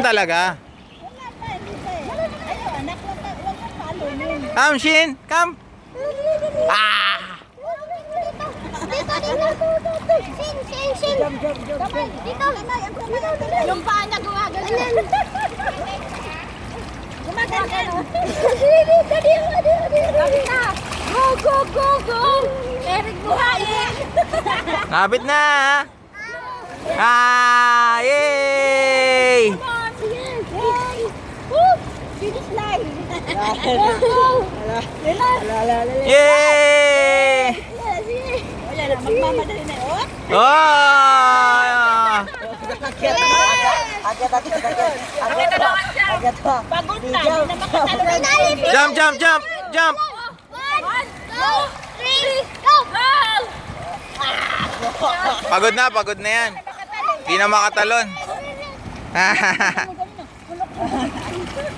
talaga. Come, Shin. Come. Ah! Dito. Yung paa niya gumagano. Gumagano. Go, go, go, go. Eric buhayin. Kapit na. Ah! Yay! Come on. Woo. Finish line. Go. Yay! Wala na, magmamadali na. Oh. Oh! Pagod na, hindi na makatalo. Jump, jump, jump, jump. 1, 2, 3, go! Pagod na yan. Hindi na makatalon.